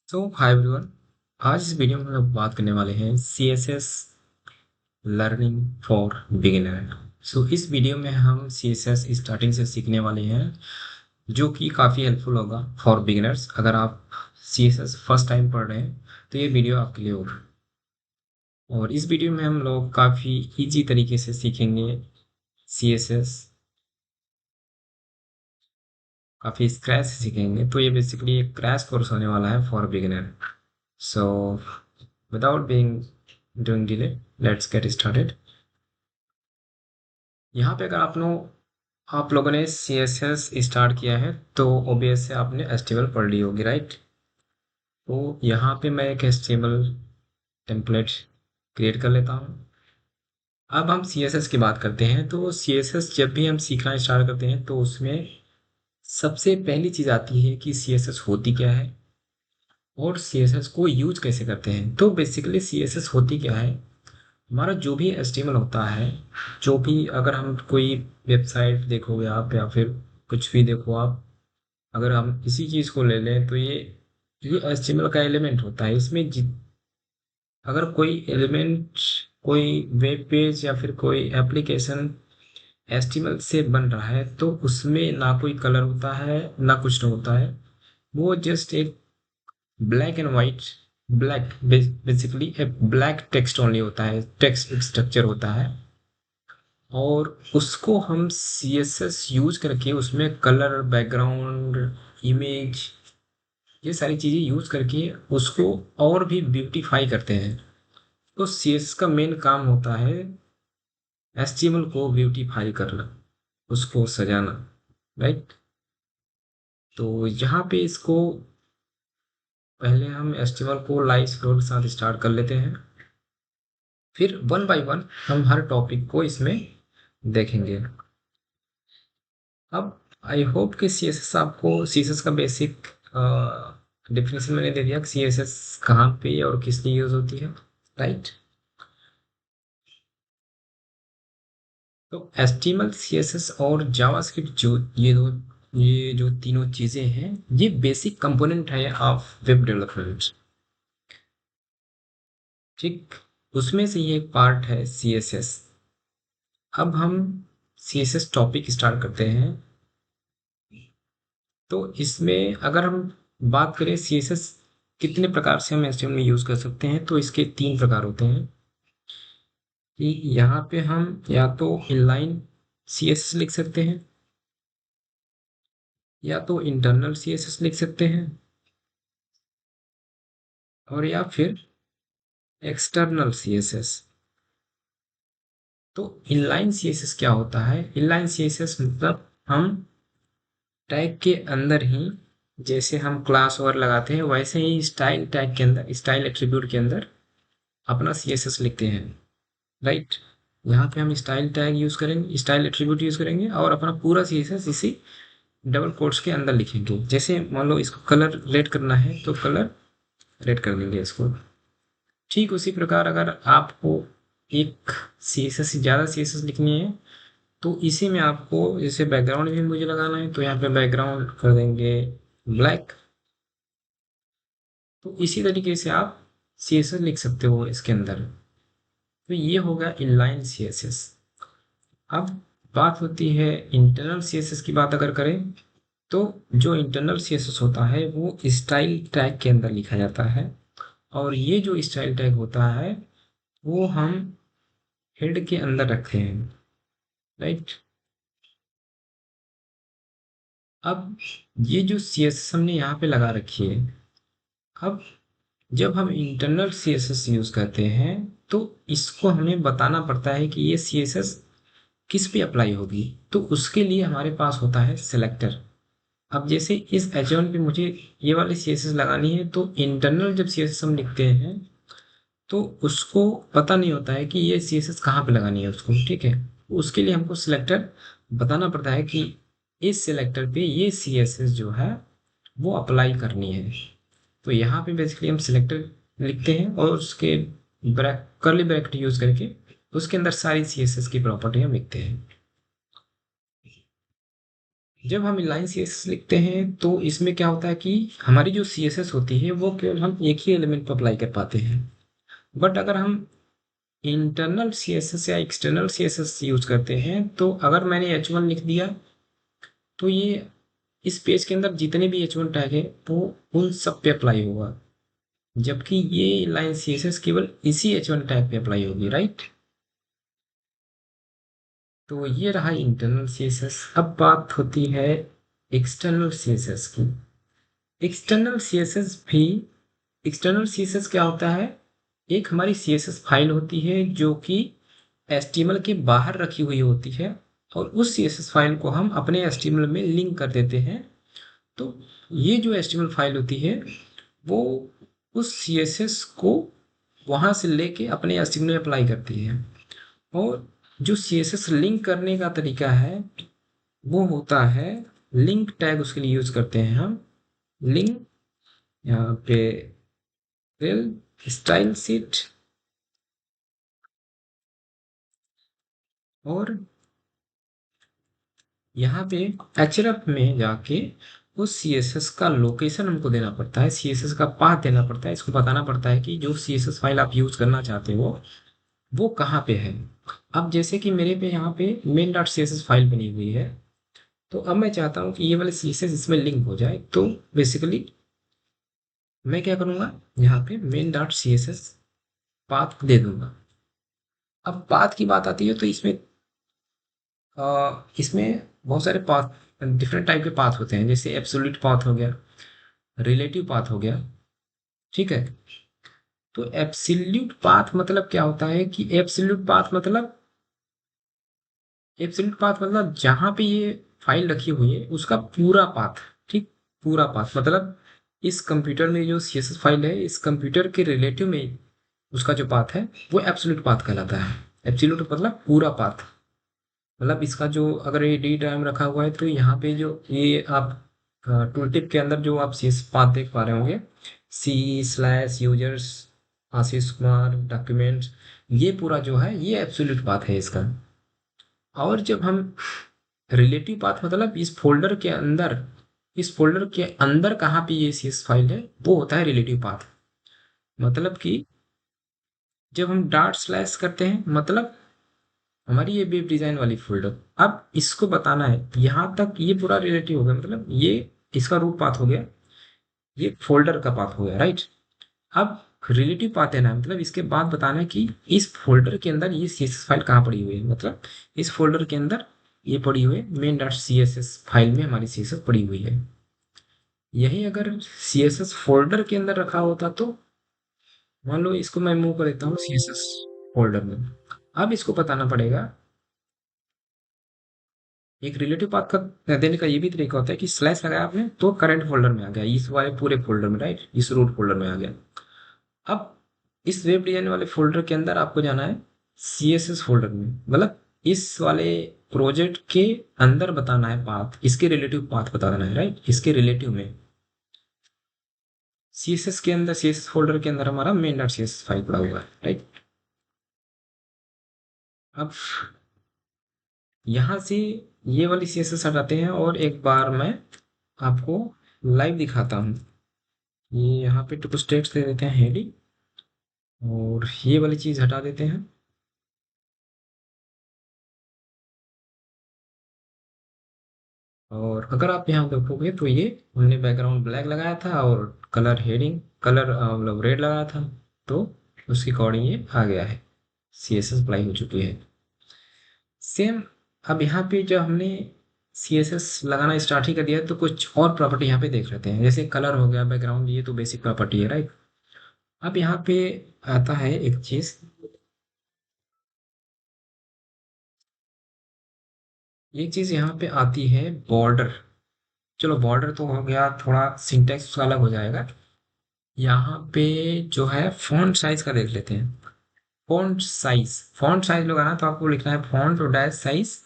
Hi everyone. आज इस video में हम लोग बात करने वाले हैं CSS लर्निंग फॉर बिगिनर। इस वीडियो में हम CSS स्टार्टिंग से सीखने वाले हैं, जो कि काफ़ी हेल्पफुल होगा फॉर बिगिनर्स। अगर आप CSS फर्स्ट टाइम पढ़ रहे हैं तो ये वीडियो आपके लिए होगा। और इस वीडियो में हम लोग काफ़ी इजी तरीके से सीखेंगे CSS, काफ़ी स्क्रैच से सीखेंगे। तो ये बेसिकली एक क्रैश कोर्स होने वाला है for beginner. So without being doing delay, let's get started। यहाँ पे अगर आप लोगों ने CSS स्टार्ट किया है तो OBS से आपने HTML पढ़ ली होगी, राइट। तो यहाँ पे मैं एक HTML टेम्पलेट क्रिएट कर लेता हूँ। अब हम CSS की बात करते हैं। तो CSS जब भी हम सीखना स्टार्ट करते हैं तो उसमें सबसे पहली चीज़ आती है कि CSS होती क्या है और CSS को यूज कैसे करते हैं। तो बेसिकली CSS होती क्या है, हमारा जो भी HTML होता है, जो भी अगर हम कोई वेबसाइट देखोगे आप या फिर कुछ भी देखो आप, अगर हम इसी चीज़ को ले लें तो ये HTML का एलिमेंट होता है। इसमें अगर कोई एलिमेंट, कोई वेब पेज या फिर कोई एप्लीकेशन HTML से बन रहा है तो उसमें ना कोई कलर होता है ना कुछ ना होता है। वो जस्ट एक black and white, black, basically एक ब्लैक टेक्स्ट ओनली होता है, टेक्स्ट स्ट्रक्चर होता है। और उसको हम CSS यूज करके उसमें कलर, बैकग्राउंड, इमेज, ये सारी चीज़ें यूज करके उसको और भी ब्यूटीफाई करते हैं। तो CSS का मेन काम होता है HTML को ब्यूटीफाई करना, उसको सजाना, राइट। तो यहाँ पे इसको पहले हम HTML को लाइव स्क्रोल के साथ स्टार्ट कर लेते हैं, फिर वन बाय वन हम हर टॉपिक को इसमें देखेंगे। अब आई होप कि CSS का बेसिक डिफिनेशन मैंने दे दिया कि CSS कहाँ पे और किस लिए यूज होती है, राइट। तो HTML, CSS और जावास्क्रिप्ट, जो ये जो तीनों चीजें हैं, ये बेसिक कंपोनेंट है ऑफ वेब डेवलपमेंट, ठीक। उसमें से ये एक पार्ट है CSS। अब हम CSS टॉपिक स्टार्ट करते हैं। तो इसमें अगर हम बात करें CSS कितने प्रकार से हम HTML में यूज कर सकते हैं, तो इसके तीन प्रकार होते हैं कि यहाँ पे हम या तो इनलाइन CSS लिख सकते हैं, या तो इंटरनल CSS लिख सकते हैं, और या फिर एक्सटर्नल CSS। तो इनलाइन CSS क्या होता है? इनलाइन CSS मतलब हम टैग के अंदर ही, जैसे हम क्लास और लगाते हैं वैसे ही स्टाइल टैग के अंदर, स्टाइल एट्रीब्यूट के अंदर अपना CSS लिखते हैं, राइट। यहाँ पे हम स्टाइल टैग यूज करेंगे, स्टाइल एट्रीब्यूट यूज करेंगे और अपना पूरा CSS इसी डबल कोट्स के अंदर लिखेंगे। जैसे मान लो इसको कलर रेड करना है तो कलर रेड कर देंगे इसको। ठीक उसी प्रकार अगर आपको एक CSS से ज़्यादा CSS लिखनी है तो इसी में आपको, जैसे बैकग्राउंड भी मुझे लगाना है तो यहाँ पे बैकग्राउंड कर देंगे ब्लैक। तो इसी तरीके से आप CSS लिख सकते हो इसके अंदर। तो ये होगा इनलाइन CSS। अब बात होती है इंटरनल CSS की। बात अगर करें तो जो इंटरनल CSS होता है वो स्टाइल टैग के अंदर लिखा जाता है, और ये जो स्टाइल टैग होता है वो हम हेड के अंदर रखते हैं, राइट। अब ये जो CSS हमने यहाँ पे लगा रखी है, अब जब हम इंटरनल CSS यूज करते हैं तो इसको हमें बताना पड़ता है कि ये CSS किस पे अप्लाई होगी। तो उसके लिए हमारे पास होता है सिलेक्टर। अब जैसे इस H1 पे मुझे ये वाली CSS लगानी है, तो इंटरनल जब CSS हम लिखते हैं तो उसको पता नहीं होता है कि ये CSS कहाँ पे लगानी है उसको, ठीक है। उसके लिए हमको सिलेक्टर बताना पड़ता है कि इस सिलेक्टर पे ये CSS जो है वो अप्लाई करनी है। तो यहाँ पे बेसिकली हम सिलेक्टर लिखते हैं और उसके कर्ली ब्रैकेट यूज करके उसके अंदर सारी CSS की प्रॉपर्टी हम लिखते हैं। जब हम इनलाइन सीएसएस लिखते हैं तो इसमें क्या होता है कि हमारी जो सीएसएस होती है वो केवल हम एक ही एलिमेंट पर अप्लाई कर पाते हैं। बट अगर हम इंटरनल सीएसएस या एक्सटर्नल सीएसएस यूज करते हैं तो अगर मैंने H1 लिख दिया तो ये इस पेज के अंदर जितने भी H1 टैग है वो उन सब पे अप्लाई होगा, जबकि ये लाइन सीएसएस केवल इसी H1 टैग पे अप्लाई होगी, राइट। तो ये रहा इंटरनल सीएसएस। अब बात होती है एक्सटर्नल सीएसएस की। एक्सटर्नल सीएसएस भी एक्सटर्नल सीएसएस क्या होता है? एक हमारी सीएसएस फाइल होती है जो कि एचटीएमएल के बाहर रखी हुई होती है और उस सीएसएस फाइल को हम अपने एचटीएमएल में लिंक कर देते हैं। तो ये जो एचटीएमएल फाइल होती है वो उस सीएसएस को वहां से लेके अपने एचटीएमएल में अप्लाई करती है। और जो सीएसएस लिंक करने का तरीका है वो होता है लिंक टैग, उसके लिए यूज करते हैं हम लिंक, यहाँ पे रेल स्टाइल शीट, और यहाँ पे एचरफ में जाके उस सीएसएस का लोकेशन हमको देना पड़ता है, सीएसएस का पाथ देना पड़ता है। इसको बताना पड़ता है कि जो सीएसएस फाइल आप यूज करना चाहते हो वो कहाँ पे है। अब जैसे कि मेरे पे यहाँ पे main dot C S S file बनी हुई है, तो अब मैं चाहता हूँ कि ये वाले सी एस एस इसमें लिंक हो जाए। तो बेसिकली मैं क्या करूँगा, यहाँ पे main dot C S S path दे दूंगा। अब पाथ की बात आती है तो इसमें बहुत सारे पाथ, डिफरेंट टाइप के पाथ होते हैं, जैसे एब्सोल्यूट पाथ हो गया, रिलेटिव पाथ हो गया, ठीक है। तो एब्सोल्यूट पाथ मतलब क्या होता है कि एब्सोल्यूट पाथ मतलब जहां पे ये फाइल रखी हुई है उसका पूरा पाथ, ठीक। पूरा पाथ मतलब इस कंप्यूटर में जो सीएसएस फाइल है इस कंप्यूटर के रिलेटिव में उसका जो पाथ है वो एब्सोल्यूट पाथ कहलाता है। एब्सोल्यूट मतलब पूरा पाथ, मतलब इसका जो अगर ये डी ड्राइव रखा हुआ है तो यहाँ पे जो ये आप टूल टिप के अंदर जो आप शीर्ष पाथ देख पा रहे होंगे, C/users आशीष कुमार डॉक्यूमेंट, ये पूरा जो है ये एब्सोल्यूट पाथ है इसका। और जब हम रिलेटिव पाथ मतलब इस फोल्डर के अंदर कहाँ पे ये शीर्ष फाइल है वो होता है रिलेटिव पाथ। मतलब कि जब हम डॉट स्लैश करते हैं मतलब हमारी ये वेब डिजाइन वाली फोल्डर, अब इसको बताना है यहाँ तक ये पूरा रिलेटिव हो गया, मतलब ये इसका रूट पाथ हो गया, ये फोल्डर का पाथ हो गया, राइट। अब रिलेटिव पाथ देना है, मतलब इसके बाद बताना है कि इस फोल्डर के अंदर ये सीएसएस फाइल कहाँ पड़ी हुई है, मतलब इस फोल्डर के अंदर ये पड़ी हुई है main dot C S S file में हमारी सीएसएस पड़ी हुई है। यही अगर सीएसएस फोल्डर के अंदर रखा होता तो मान लो इसको मैं मूव कर देता हूँ सीएसएस फोल्डर में। अब इसको बताना पड़ेगा, एक रिलेटिव पाथ का देने का ये भी तरीका होता है कि स्लैश लगाया आपने तो करंट फोल्डर में आ गया, इस वाले पूरे फोल्डर में, राइट, इस रूट फोल्डर में आ गया। अब इस वेब डिजाइन वाले फोल्डर के अंदर आपको जाना है सीएसएस फोल्डर में, मतलब इस वाले प्रोजेक्ट के अंदर बताना है पाथ, इसके रिलेटिव पाथ बता देना है, राइट, इसके रिलेटिव में सीएसएस के अंदर, सीएसएस फोल्डर के अंदर हमारा मेन डॉट सीएसएस फाइल पड़ा हुआ है, राइट। अब यहाँ से ये वाली सीएसएस हटाते हैं और एक बार मैं आपको लाइव दिखाता हूँ। ये यहाँ पे कुछ टेक्स्ट दे देते हैं हेडिंग और ये वाली चीज हटा देते हैं। और अगर आप यहाँ देखोगे तो ये हमने बैकग्राउंड ब्लैक लगाया था और कलर हेडिंग कलर मतलब रेड लगाया था, तो उसके अकॉर्डिंग ये आ गया है, सी एस एस अप्लाई हो चुकी है। सेम अब यहाँ पे जब हमने सी एस एस लगाना स्टार्ट ही कर दिया है, तो कुछ और प्रॉपर्टी यहाँ पे देख लेते हैं, जैसे कलर हो गया, बैकग्राउंड, ये तो बेसिक प्रॉपर्टी है, राइट। अब यहाँ पे आता है एक चीज, एक चीज यहाँ पे आती है बॉर्डर। चलो बॉर्डर तो हो गया, थोड़ा सिंटेक्स उसका अलग हो जाएगा। यहाँ पे जो है फॉन्ट साइज का देख लेते हैं। फॉन्ट साइज लगाना तो आपको लिखना है फॉन्ट और डैश साइज।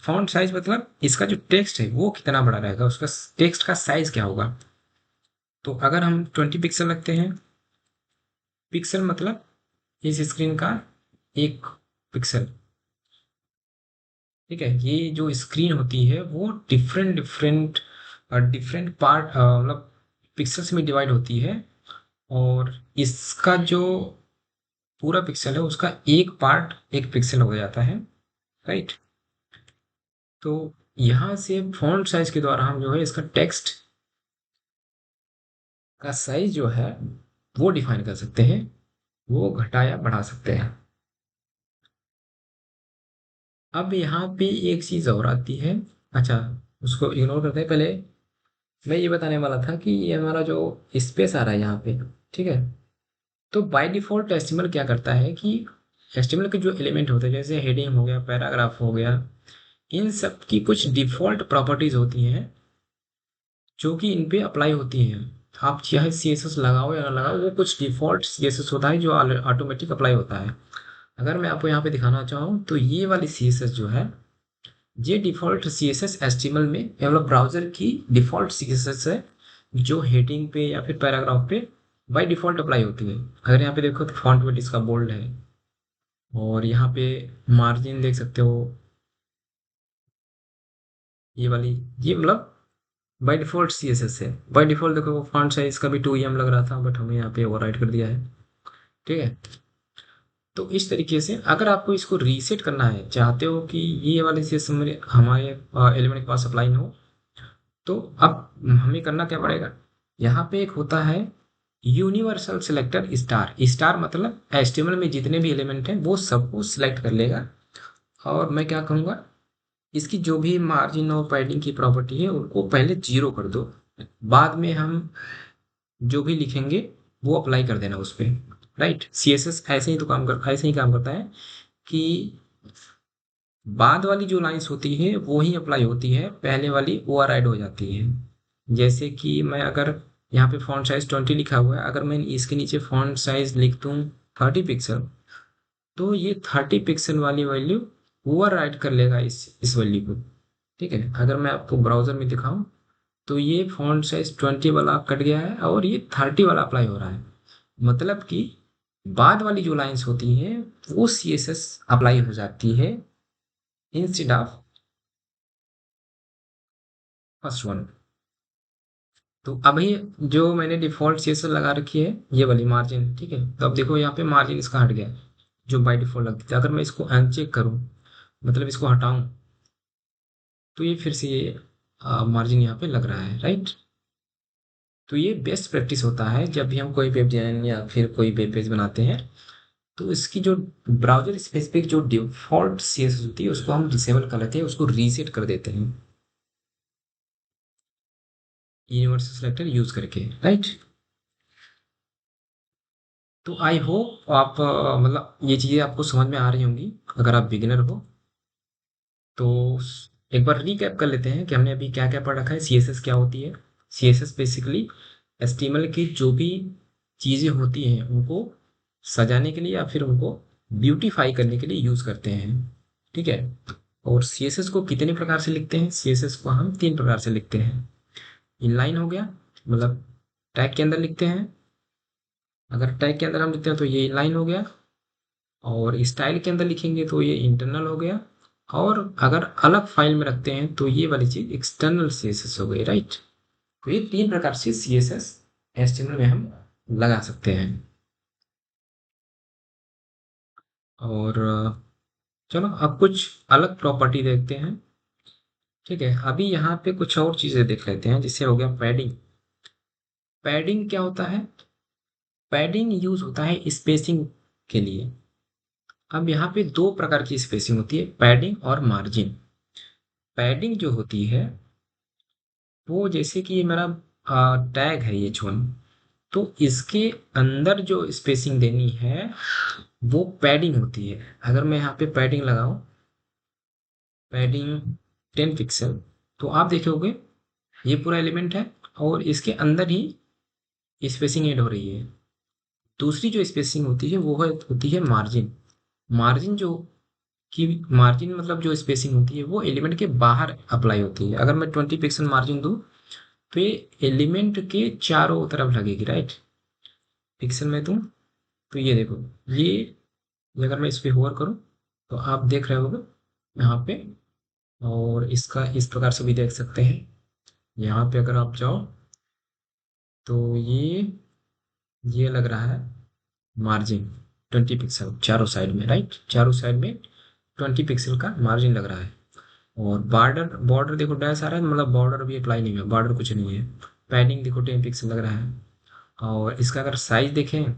फॉन्ट साइज मतलब इसका जो टेक्स्ट है वो कितना बड़ा रहेगा, उसका टेक्स्ट का साइज क्या होगा। तो अगर हम 20 पिक्सल रखते हैं, पिक्सल मतलब इस स्क्रीन का 1 पिक्सल, ठीक है, ये जो स्क्रीन होती है वो डिफरेंट डिफरेंट डिफरेंट पार्ट मतलब पिक्सल्स में डिवाइड होती है, और इसका जो पूरा पिक्सल है उसका एक पार्ट एक पिक्सल हो जाता है, राइट। तो यहाँ से फॉन्ट साइज के द्वारा हम जो है इसका टेक्स्ट का साइज जो है वो डिफाइन कर सकते हैं, वो घटा या बढ़ा सकते हैं। अब यहाँ पे एक चीज़ और आती है। अच्छा, उसको इग्नोर करते हैं, पहले मैं ये बताने वाला था कि ये हमारा जो स्पेस आ रहा है यहाँ पे, ठीक है, तो बाय डिफ़ॉल्ट एचटीएमएल क्या करता है कि एचटीएमएल के जो एलिमेंट होते हैं जैसे हेडिंग हो गया, पैराग्राफ हो गया, इन सब की कुछ डिफ़ॉल्ट प्रॉपर्टीज़ होती हैं जो कि इन पे अप्लाई होती हैं। आप चाहे सीएसएस लगाओ या ना लगाओ, वो कुछ डिफ़ॉल्ट सीएसएस होता है जो ऑटोमेटिक अप्लाई होता है। अगर मैं आपको यहाँ पे दिखाना चाहूँ तो ये वाली सीएसएस जो है, ये डिफ़ॉल्ट सीएसएस एचटीएमएल में मतलब ब्राउज़र की डिफ़ॉल्ट सीएसएस है, जो हेडिंग पे या फिर पैराग्राफ पे बाय डिफ़ॉल्ट अप्लाई होती है। अगर यहाँ पे देखो तो फ़ॉन्ट वेट इसका बोल्ड है, और यहाँ पे मार्जिन देख सकते हो, ये वाली, ये मतलब बाय डिफ़ॉल्ट सीएसएस है। बाय डिफ़ॉल्ट देखो वो फ़ॉन्ट साइज़ का भी 2em लग रहा था, बट हमें यहाँ पे ओवरराइट कर दिया है, ठीक है। तो इस तरीके से अगर आपको इसको रीसेट करना है, चाहते हो कि ये वाले सीएसएस मेरे हमारे एलिमेंट के पास अप्लाई ना हो, तो अब हमें करना क्या पड़ेगा, यहाँ पे एक होता है यूनिवर्सल सिलेक्टर स्टार। स्टार मतलब एचटीएमएल में जितने भी एलिमेंट हैं वो सबको सिलेक्ट कर लेगा, और मैं क्या करूँगा, इसकी जो भी मार्जिन और पैडिंग की प्रॉपर्टी है उनको पहले जीरो कर दो, बाद में हम जो भी लिखेंगे वो अप्लाई कर देना उस पे, राइट। सीएसएस ऐसे ही काम करता है कि बाद वाली जो लाइन्स होती है वो ही अप्लाई होती है, पहले वाली ओवरराइड हो जाती है। जैसे कि मैं अगर यहाँ पे फॉन्ट साइज 20 लिखा हुआ है, अगर मैं इसके नीचे फॉन्ट साइज लिख दूँ 30 पिक्सल, तो ये 30 पिक्सल वाली वैल्यू ओवरराइड कर लेगा इस वैल्यू को, ठीक है। अगर मैं आपको ब्राउजर में दिखाऊं तो ये फॉन्ट साइज 20 वाला कट गया है और ये 30 वाला अप्लाई हो रहा है, मतलब कि बाद वाली जो लाइंस होती हैं वो सीएसएस अप्लाई हो जाती है इंस्टेड ऑफ फर्स्ट वन। तो अभी जो मैंने डिफ़ॉल्ट सीएसएस लगा रखी है ये वाली मार्जिन, ठीक है, तो अब देखो यहाँ पे मार्जिन इसका हट गया, जो बाय डिफ़ॉल्ट लगती थी। अगर मैं इसको अनचेक करूँ, मतलब इसको हटाऊँ, तो ये फिर से ये मार्जिन यहाँ पे लग रहा है, राइट। तो ये बेस्ट प्रैक्टिस होता है जब भी हम कोई वेब डिज़ाइन या फिर कोई वेब पेज बनाते हैं, तो इसकी जो ब्राउज़र स्पेसिफिक जो डिफ़ॉल्ट सीएसएस होती है उसको हम डिसेबल कर लेते हैं, उसको रीसेट कर देते हैं यूनिवर्सल सेलेक्टर यूज़ करके, राइट। तो आई होप आप मतलब ये चीज़ें आपको समझ में आ रही होंगी। अगर आप बिगिनर हो तो एक बार रीकैप कर लेते हैं कि हमने अभी क्या क्या पढ़ रखा है। सीएसएस क्या होती है? सीएसएस बेसिकली एचटीएमएल की जो भी चीज़ें होती हैं उनको सजाने के लिए या फिर उनको ब्यूटीफाई करने के लिए यूज़ करते हैं, ठीक है। और सीएसएस को कितने प्रकार से लिखते हैं? सीएसएस को हम 3 प्रकार से लिखते हैं। इनलाइन हो गया, मतलब टैग के अंदर लिखते हैं। अगर टैग के अंदर हम लिखते हैं तो ये इनलाइन हो गया, और स्टाइल के अंदर लिखेंगे तो ये इंटरनल हो गया, और अगर अलग फाइल में रखते हैं तो ये वाली चीज एक्सटर्नल सीएसएस हो गई, राइट। तो ये 3 प्रकार से सीएसएस एचटीएमएल में हम लगा सकते हैं। और चलो अब कुछ अलग प्रॉपर्टी देखते हैं, ठीक है। अभी यहाँ पे कुछ और चीजें देख लेते हैं, जिससे हो गया पैडिंग। पैडिंग क्या होता है? पैडिंग यूज होता है स्पेसिंग के लिए। अब यहाँ पे 2 प्रकार की स्पेसिंग होती है, पैडिंग और मार्जिन। पैडिंग जो होती है वो जैसे कि ये मेरा टैग है ये जोन, तो इसके अंदर जो स्पेसिंग देनी है वो पैडिंग होती है। अगर मैं यहाँ पे पैडिंग लगाऊं, पैडिंग 10 पिक्सल, तो आप देखोगे ये पूरा एलिमेंट है और इसके अंदर ही स्पेसिंग ऐड हो रही है। दूसरी जो स्पेसिंग होती है वो होती है मार्जिन। मार्जिन जो कि मार्जिन मतलब जो स्पेसिंग होती है वो एलिमेंट के बाहर अप्लाई होती है। अगर मैं 20 पिक्सल मार्जिन दूं तो ये एलिमेंट के चारों तरफ लगेगी, राइट। पिक्सल में दूं तो ये देखो, ये अगर मैं इस पे होवर करूं तो आप देख रहे होगे यहाँ पे और इसका इस प्रकार से भी देख सकते हैं। यहाँ पे अगर आप जाओ तो ये लग रहा है मार्जिन 20 पिक्सल चारों साइड में, राइट, चारों साइड में 20 पिक्सल का मार्जिन लग रहा है। और बॉर्डर बॉर्डर देखो डैश आ रहा है, मतलब बॉर्डर भी अप्लाई नहीं हुआ, बॉर्डर कुछ नहीं है। पैडिंग देखो 10 पिक्सल लग रहा है। और इसका अगर साइज देखें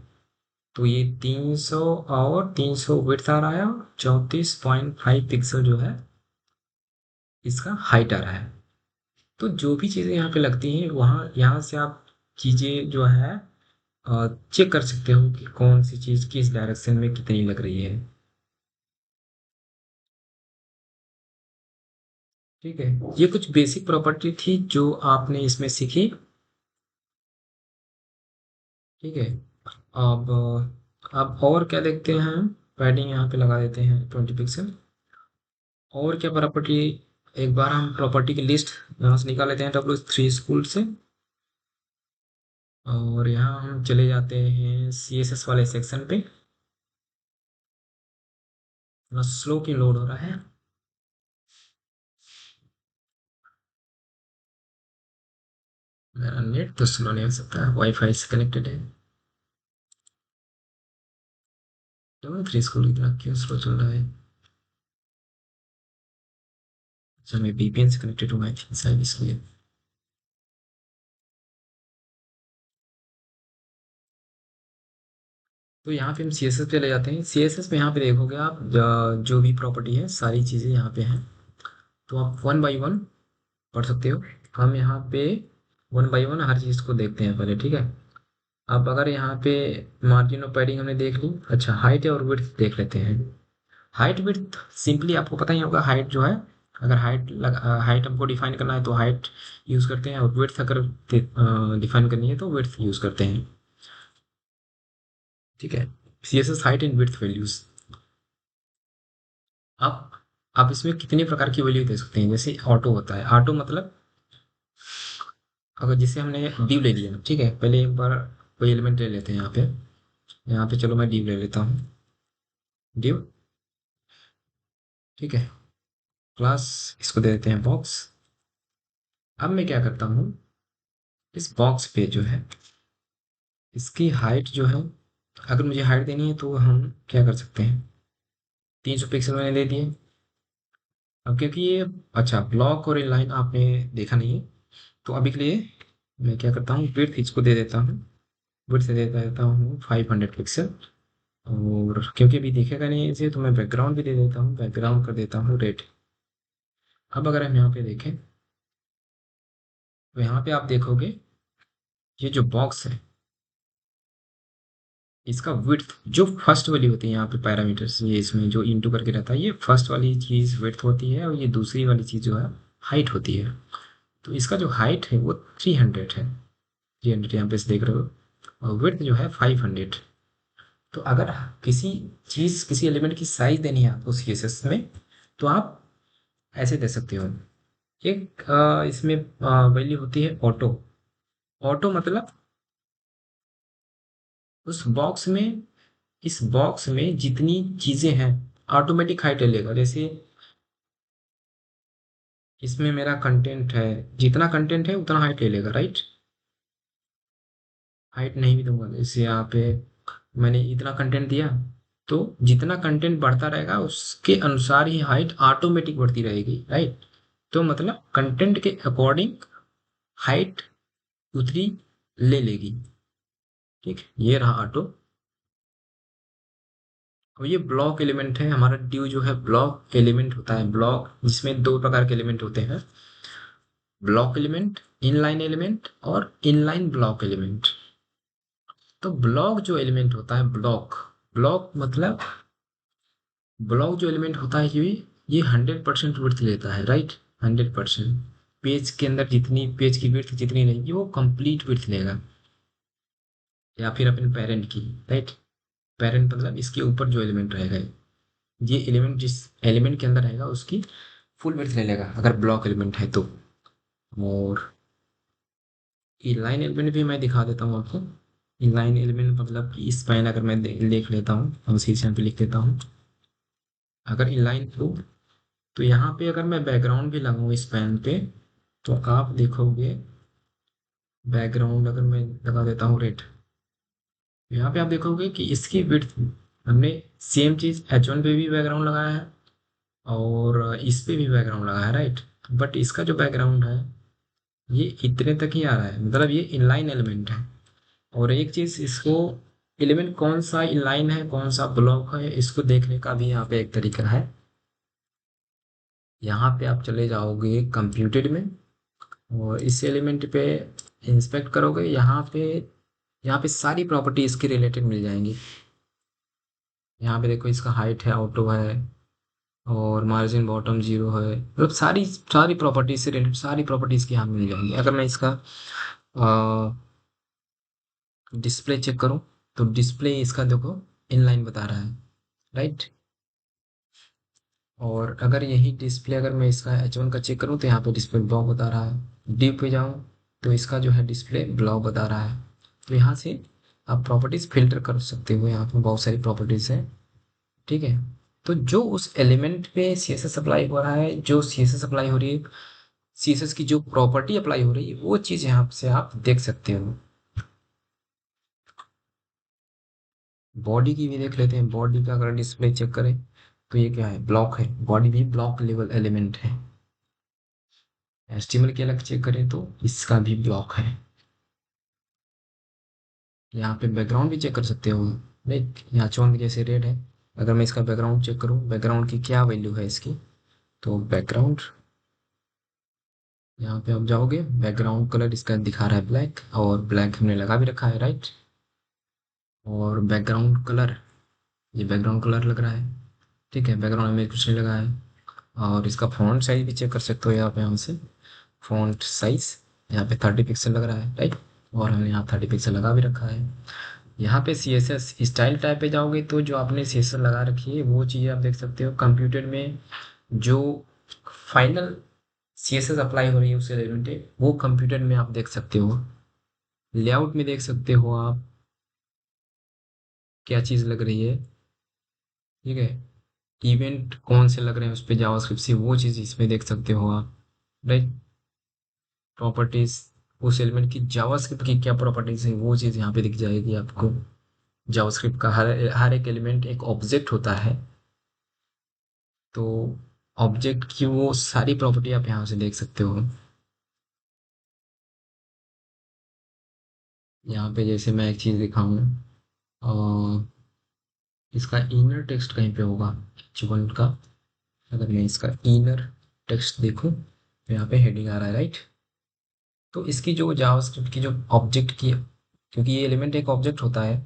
तो ये 300 और 300 विड्थ आ रहा है, और 34.5 पिक्सल जो है इसका हाइट आ रहा है। तो जो भी चीज़ें यहाँ पे लगती हैं वहाँ यहाँ से आप चीज़ें जो है चेक कर सकते हो कि कौन सी चीज़ किस डायरेक्शन में कितनी लग रही है। ठीक है, ये कुछ बेसिक प्रॉपर्टी थी जो आपने इसमें सीखी। ठीक है, अब अब और क्या देखते हैं हम। पैडिंग यहाँ पे लगा देते हैं 20 पिक्सल। और क्या प्रॉपर्टी, एक बार हम प्रॉपर्टी की लिस्ट यहाँ से निकाल लेते हैं W3 स्कूल से। और यहाँ हम चले जाते हैं CSS वाले सेक्शन पे। थोड़ा स्लो की लोड हो रहा है। मेरा नेट तो स्लो नहीं हो सकता, वाईफाई से कनेक्टेड है। W3 स्कूल इतना क्यों स्लो चल रहा है। अच्छा, मैं VPN से कनेक्टेड हूँ आई थिंक शायद इसलिए। तो यहाँ पे हम CSS पे ले जाते हैं। CSS में यहाँ पे देखोगे आप जो भी प्रॉपर्टी है सारी चीज़ें यहाँ पे हैं। तो आप वन बाई वन पढ़ सकते हो। हम यहाँ पे वन बाई वन हर चीज़ को देखते हैं पहले, ठीक है। अब अगर यहाँ पे मार्जिन और पैडिंग हमने देख ली, अच्छा हाइट और विड्थ देख लेते हैं। हाइट विड्थ सिंपली आपको पता ही होगा, हाइट जो है, अगर हाइट हमको डिफाइन करना है तो हाइट यूज़ करते हैं, और विड्थ अगर डिफाइन करनी है तो विड्थ यूज़ करते हैं। ठीक है, CSS height and width values. आप आप इसमें कितने प्रकार की वैल्यू दे सकते हैं। जैसे ऑटो होता है, ऑटो मतलब अगर जैसे हमने div ले लिया, ठीक है, पहले एक बार कोई एलिमेंट ले लेते हैं यहाँ पे। यहाँ पे चलो मैं div ले लेता हूँ, div। ठीक है, क्लास इसको दे देते हैं बॉक्स। अब मैं क्या करता हूँ, इस बॉक्स पे जो है इसकी हाइट जो है, अगर मुझे हाइट देनी है तो हम क्या कर सकते हैं, 300 पिक्सल मैंने दे दिए। अब क्योंकि ये, अच्छा ब्लॉक और इनलाइन आपने देखा नहीं है, तो अभी के लिए मैं क्या करता हूँ, विड्थ इसको दे देता हूँ, विड्थ दे देता हूँ 500 पिक्सल। और क्योंकि अभी दिखेगा नहीं इसे, तो मैं बैकग्राउंड भी दे देता हूँ, बैकग्राउंड कर देता हूँ रेड। अब अगर हम यहाँ पे देखें तो यहाँ पे आप देखोगे ये जो बॉक्स है इसका विड्थ जो फर्स्ट वाली होती है यहाँ पे पैरामीटर्स, ये इसमें जो इंटू करके रहता है, ये फर्स्ट वाली चीज़ विड्थ होती है, और ये दूसरी वाली चीज़ जो है हाइट होती है। तो इसका जो हाइट है वो 300 है, 300 यहाँ पे से देख रहे हो, और विड्थ जो है 500। तो अगर किसी चीज़ किसी एलिमेंट की साइज देनी है आपको CSS में, तो आप ऐसे दे सकते हो। एक इसमें वैल्यू होती है ऑटो। ऑटो मतलब उस बॉक्स में, इस बॉक्स में जितनी चीजें हैं ऑटोमेटिक हाइट ले लेगा। जैसे इसमें मेरा कंटेंट है, जितना कंटेंट है उतना हाइट ले लेगा, राइट। हाइट नहीं भी दूंगा, जैसे यहाँ पे मैंने इतना कंटेंट दिया, तो जितना कंटेंट बढ़ता रहेगा उसके अनुसार ही हाइट ऑटोमेटिक बढ़ती रहेगी, राइट। तो मतलब कंटेंट के अकॉर्डिंग हाइट उतनी ले लेगी। ठीक, ये रहा ऑटो। अब ये ब्लॉक एलिमेंट है, हमारा ड्यू जो है ब्लॉक एलिमेंट होता है। ब्लॉक जिसमें दो प्रकार के एलिमेंट होते हैं, ब्लॉक एलिमेंट, इनलाइन एलिमेंट और इनलाइन ब्लॉक एलिमेंट। तो ब्लॉक जो एलिमेंट होता है, ब्लॉक, ब्लॉक मतलब ब्लॉक जो एलिमेंट होता है ये 100% विड्थ लेता है, राइट। 100%। पेज के अंदर जितनी पेज की विड्थ जितनी रहेगी वो कंप्लीट विड्थ लेगा, या फिर अपने पेरेंट की, राइट। पेरेंट मतलब इसके ऊपर जो एलिमेंट रहेगा, ये एलिमेंट जिस एलिमेंट के अंदर रहेगा उसकी फुल विड्थ ले लेगा अगर ब्लॉक एलिमेंट है तो। और इनलाइन एलिमेंट भी मैं दिखा देता हूँ आपको। इनलाइन एलिमेंट मतलब कि स्पैन अगर मैं लिख लेता हूँ, हम शीर्षक पे लिख देता हूँ। अगर इनलाइन हो तो यहाँ पे अगर मैं बैकग्राउंड भी लगाऊँ इस पेन पे, तो आप देखोगे बैकग्राउंड अगर मैं लगा देता हूँ रेड, यहाँ पे आप देखोगे कि इसकी विड्थ हमने सेम चीज़ H1 पे भी बैकग्राउंड लगाया है और इस पे भी बैकग्राउंड लगाया है, राइट। बट इसका जो बैकग्राउंड है ये इतने तक ही आ रहा है, मतलब ये इनलाइन एलिमेंट है। और एक चीज़ इसको, एलिमेंट कौन सा इनलाइन है कौन सा ब्लॉक है, इसको देखने का भी यहाँ पे एक तरीका है। यहाँ पे आप चले जाओगे कंप्यूटेड में और इस एलिमेंट पे इंस्पेक्ट करोगे, यहाँ पे सारी प्रॉपर्टी इसकी रिलेटेड मिल जाएंगी। यहाँ पे देखो इसका हाइट है, ऑटो है, और मार्जिन बॉटम जीरो है, मतलब सारी सारी प्रॉपर्टीज से रिलेटेड सारी प्रॉपर्टीज की यहाँ मिल जाएंगी। अगर मैं इसका डिस्प्ले चेक करूँ तो डिस्प्ले इसका देखो इनलाइन बता रहा है, राइट। और अगर यही डिस्प्ले अगर मैं इसका H1 का चेक करूँ तो यहाँ पे डिस्प्ले ब्लॉक बता रहा है। डीप पे जाऊँ तो इसका जो है डिस्प्ले ब्लॉक बता रहा है। तो यहाँ से आप प्रॉपर्टीज फिल्टर कर सकते हो, यहाँ पे बहुत सारी प्रॉपर्टीज हैं, ठीक है। तो जो उस एलिमेंट पे CSS अप्लाई हो रहा है, जो CSS अप्लाई हो रही है, CSS की जो प्रॉपर्टी अप्लाई हो रही है, वो चीज़ यहाँ से आप देख सकते हो। बॉडी की भी देख लेते हैं। बॉडी का अगर डिस्प्ले चेक करें तो ये क्या है, ब्लॉक है। बॉडी भी ब्लॉक लेवल एलिमेंट है। HTML की अलग चेक करें तो इसका भी ब्लॉक है। यहाँ पे बैकग्राउंड भी चेक कर सकते हो, लाइक यहाँ चौंद जैसे रेड है। अगर मैं इसका बैकग्राउंड चेक करूँ, बैकग्राउंड की क्या वैल्यू है इसकी, तो बैकग्राउंड यहाँ पे आप जाओगे, बैकग्राउंड कलर इसका दिखा रहा है ब्लैक, और ब्लैक हमने लगा भी रखा है, राइट। और बैकग्राउंड कलर, ये बैकग्राउंड कलर लग रहा है, ठीक है। बैकग्राउंड में कुछ नहीं लगा है। और इसका फ़ॉन्ट साइज़ भी चेक कर सकते हो आप यहाँ से। फ़ॉन्ट साइज़ यहाँ पे 30 पिक्सल लग रहा है, राइट। और हमने यहाँ 30 पिक्सल लगा भी रखा है। यहाँ पे CSS स्टाइल टाइप पे जाओगे तो जो आपने CSS लगा रखी है वो चीज़ें आप देख सकते हो। कंप्यूटर में जो फाइनल CSS अप्लाई हो रही है उससे रिलेटेड, वो कंप्यूटर में आप देख सकते हो। लेआउट में देख सकते हो आप क्या चीज़ लग रही है, ठीक है। इवेंट कौन से लग रहे हैं उस पे जावास्क्रिप्ट से, वो चीज़ इसमें देख सकते हो आप, राइट। प्रॉपर्टीज, उस एलिमेंट की जावास्क्रिप्ट की क्या प्रॉपर्टीज है वो चीज़ यहाँ पे दिख जाएगी आपको। जावास्क्रिप्ट का हर हर एक एलिमेंट एक ऑब्जेक्ट होता है, तो ऑब्जेक्ट की वो सारी प्रॉपर्टी आप यहाँ से देख सकते हो। यहाँ पे जैसे मैं एक चीज़ दिखाऊँ, इसका इनर टेक्स्ट कहीं पे होगा H1 का। अगर मैं इसका इनर टेक्स्ट देखूँ तो यहाँ पे हेडिंग आ रहा है, राइट। तो इसकी जो जावास्क्रिप्ट की जो ऑब्जेक्ट की, क्योंकि ये एलिमेंट एक ऑब्जेक्ट होता है,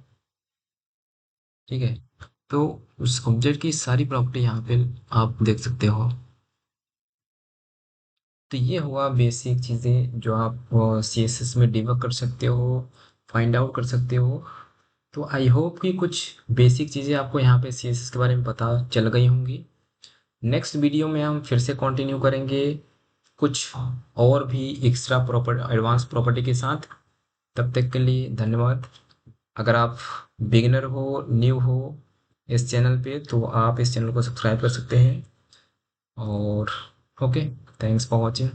ठीक है। तो उस ऑब्जेक्ट की सारी प्रॉपर्टी यहाँ पे आप देख सकते हो। तो ये हुआ बेसिक चीज़ें जो आप CSS में डिबग कर सकते हो, फाइंड आउट कर सकते हो। तो आई होप कि कुछ बेसिक चीज़ें आपको यहाँ पे CSS के बारे में पता चल गई होंगी। नेक्स्ट वीडियो में हम फिर से कंटिन्यू करेंगे कुछ और भी एक्स्ट्रा प्रॉपर एडवांस प्रॉपर्टी के साथ। तब तक के लिए धन्यवाद। अगर आप बिगिनर हो, न्यू हो इस चैनल पे, तो आप इस चैनल को सब्सक्राइब कर सकते हैं। और ओके, थैंक्स फॉर वॉचिंग।